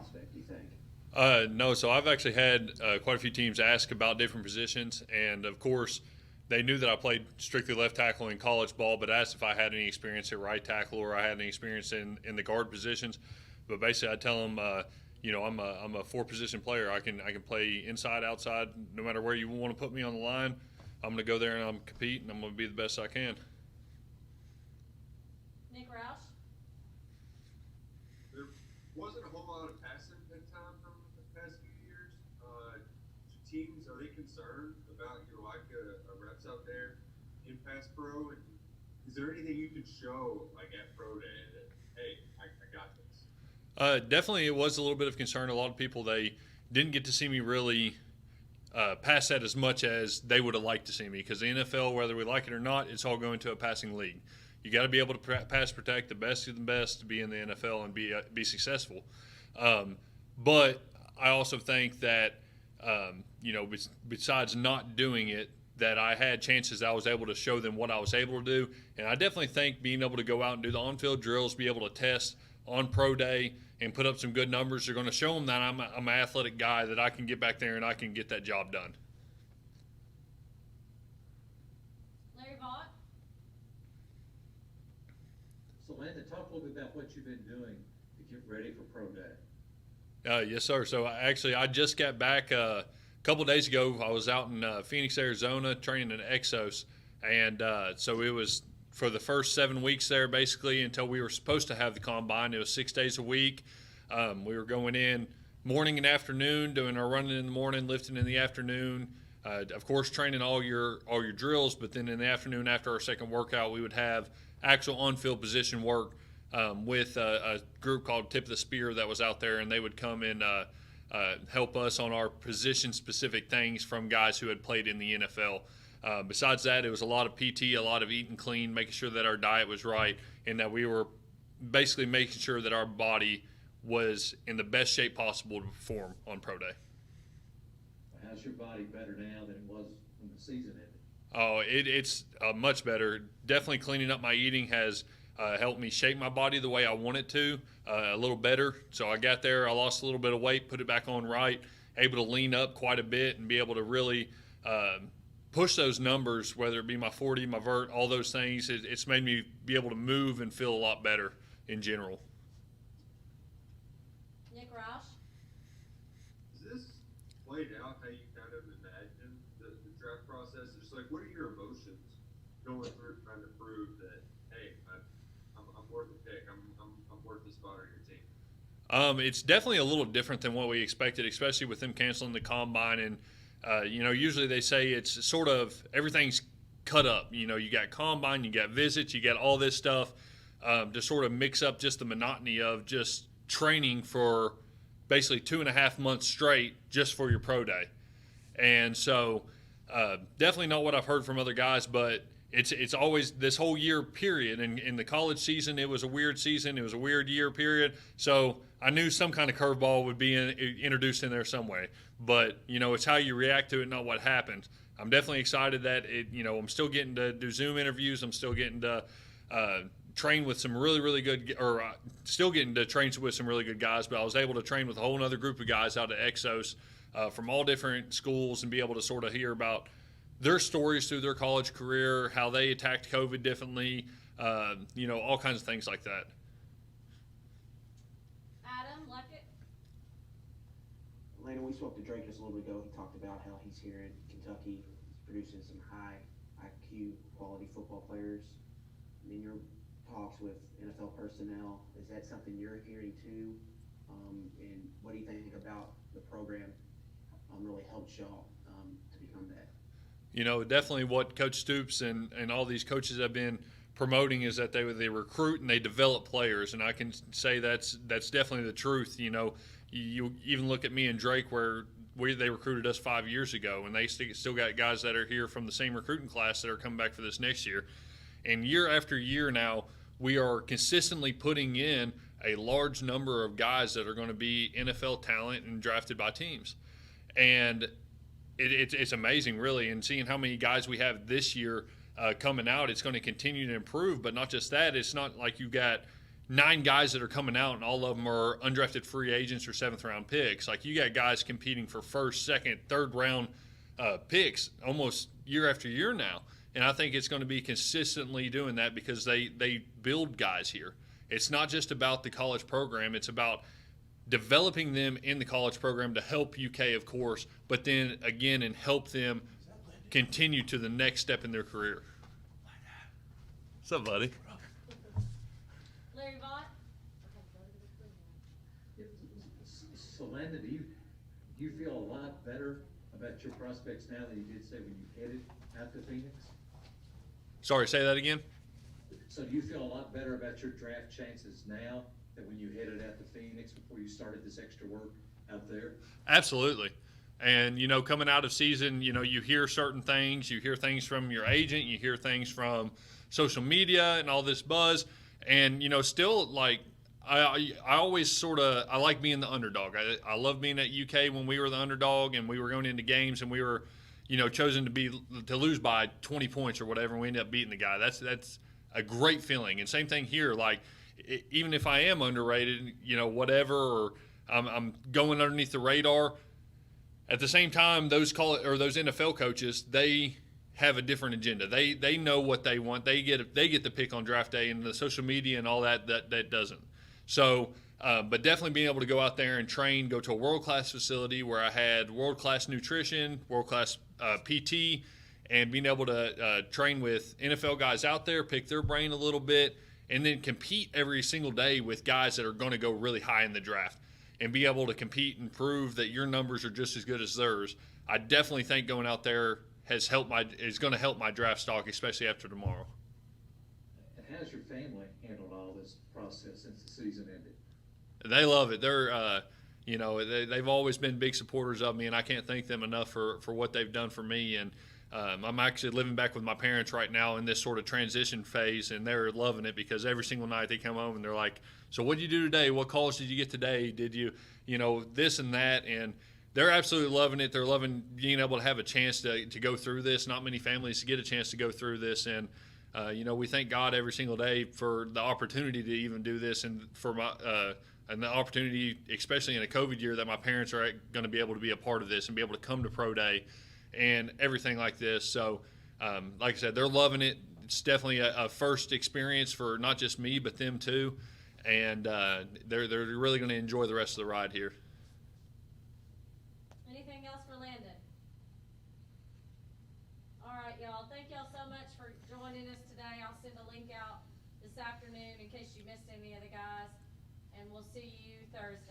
prospect, do you think? No, so I've actually had quite a few teams ask about different positions, and of course, they knew that I played strictly left tackle in college ball, but asked if I had any experience at right tackle or I had any experience in the guard positions. But basically, I tell them, I'm a four position player. I can play inside, outside, no matter where you want to put me on the line. I'm going to go there and I'm compete, and I'm going to be the best I can. Nick Roush. There wasn't a whole lot of passing at time from the past few years. Teams, are they concerned about your lack of reps out there in pass pro? And is there anything you could show like at pro day that, hey, I got this? Definitely, it was a little bit of concern. A lot of people, they didn't get to see me really pass that as much as they would have liked to see me, because the NFL, whether we like it or not, it's all going to a passing league. You got to be able to pass protect the best of the best to be in the NFL and be successful. But I also think that besides not doing it, that I had chances that I was able to show them what I was able to do. And I definitely think being able to go out and do the on-field drills, be able to test on pro day and put up some good numbers are going to show them that I'm an athletic guy, that I can get back there and I can get that job done. Larry Vaught. So, Landon, talk a little bit about what you've been doing to get ready for pro day. Yes, sir. So I just got back a couple days ago. I was out in Phoenix, Arizona, training in Exos, and so it was for the first 7 weeks there, basically, until we were supposed to have the combine. It was 6 days a week. We were going in morning and afternoon, doing our running in the morning, lifting in the afternoon. Of course, training all your drills, but then in the afternoon after our second workout, we would have actual on-field position work with a group called Tip of the Spear that was out there, and they would come and help us on our position-specific things from guys who had played in the NFL. Besides that, it was a lot of PT, a lot of eating clean, making sure that our diet was right, and that we were basically making sure that our body was in the best shape possible to perform on pro day. How's your body better now than it was when the season ended? Oh, it's much better. Definitely cleaning up my eating has helped me shape my body the way I want it to, a little better. So I got there, I lost a little bit of weight, put it back on right, able to lean up quite a bit and be able to really push those numbers, whether it be my 40, my vert, all those things. It's made me be able to move and feel a lot better in general. Nick Roush. Is this played out how you kind of imagined the draft process? Just like, what are your emotions going through trying to prove that, hey, I'm worth a pick, I'm worth the spot on your team? It's definitely a little different than what we expected, especially with them canceling the combine. And, usually they say it's sort of everything's cut up. You got combine, you got visits, you got all this stuff to sort of mix up just the monotony of just training for basically 2.5 months straight just for your pro day. And so definitely not what I've heard from other guys, but it's always this whole year period. And in the college season, it was a weird season. It was a weird year period. So I knew some kind of curveball would be introduced in there some way. But, it's how you react to it, not what happened. I'm definitely excited that I'm still getting to do Zoom interviews. I'm still getting to train with some really, really good, or still getting to train with some really good guys. But I was able to train with a whole other group of guys out at Exos from all different schools and be able to sort of hear about their stories through their college career, how they attacked COVID differently, all kinds of things like that. Adam Leckett. Landon, we spoke to Drake just a little bit ago. He talked about how he's here in Kentucky. He's producing some high IQ quality football players. In your talks with NFL personnel, is that something you're hearing too? And what do you think about the program really helped y'all to become that? Definitely what Coach Stoops and all these coaches have been promoting is that they recruit and they develop players, and I can say that's definitely the truth. You even look at me and Drake, where they recruited us 5 years ago, and they still got guys that are here from the same recruiting class that are coming back for this next year. And year after year now, we are consistently putting in a large number of guys that are going to be NFL talent and drafted by teams. And it's amazing, really, and seeing how many guys we have this year coming out, it's going to continue to improve. But not just that, it's not like you got 9 guys that are coming out, and all of them are undrafted free agents or 7th-round picks. Like, you got guys competing for 1st, 2nd, 3rd-round picks almost year after year now. And I think it's going to be consistently doing that because they build guys here. It's not just about the college program. It's about developing them in the college program to help UK, of course, but then again and help them continue to the next step in their career. What's up, buddy? Larry Vaught. So Landon, do you feel a lot better about your prospects now than you did say when you headed out to Phoenix? Sorry, say that again? So do you feel a lot better about your draft chances now than when you headed out to Phoenix before you started this extra work out there? Absolutely. And, you know, coming out of season, you know, you hear certain things. You hear things from your agent. You hear things from social media and all this buzz. And, you know, still, like, I always sort of – I like being the underdog. I love being at UK when we were the underdog and we were going into games and we were, you know, chosen to lose by 20 points or whatever, and we ended up beating the guy. That's a great feeling. And same thing here. Like, even if I am underrated, you know, whatever, or I'm going underneath the radar, at the same time, those NFL coaches, they have a different agenda. They know what they want. They get the pick on draft day, and the social media and all that doesn't. So, but definitely being able to go out there and train, go to a world-class facility where I had world-class nutrition, world-class PT, and being able to train with NFL guys out there, pick their brain a little bit, and then compete every single day with guys that are going to go really high in the draft and be able to compete and prove that your numbers are just as good as theirs. I definitely think going out there is going to help my draft stock, especially after tomorrow. And how's your family handled all this process since the season ended? They love it. They're, you know, they've always been big supporters of me, and I can't thank them enough for what they've done for me. And I'm actually living back with my parents right now in this sort of transition phase, and they're loving it because every single night they come home and they're like, so what did you do today? What calls did you get today? Did you, you know, this and that? And they're absolutely loving it. They're loving being able to have a chance to go through this. Not many families get a chance to go through this. And, you know, we thank God every single day for the opportunity to even do this and for and the opportunity, especially in a COVID year, that my parents are going to be able to be a part of this and be able to come to Pro Day and everything like this. So, like I said, they're loving it. It's definitely a first experience for not just me, but them too. And they're really going to enjoy the rest of the ride here. Anything else for Landon? All right, y'all. Thank y'all so much for joining us today. I'll send a link out this afternoon in case you missed any of the guys, and we'll see you Thursday.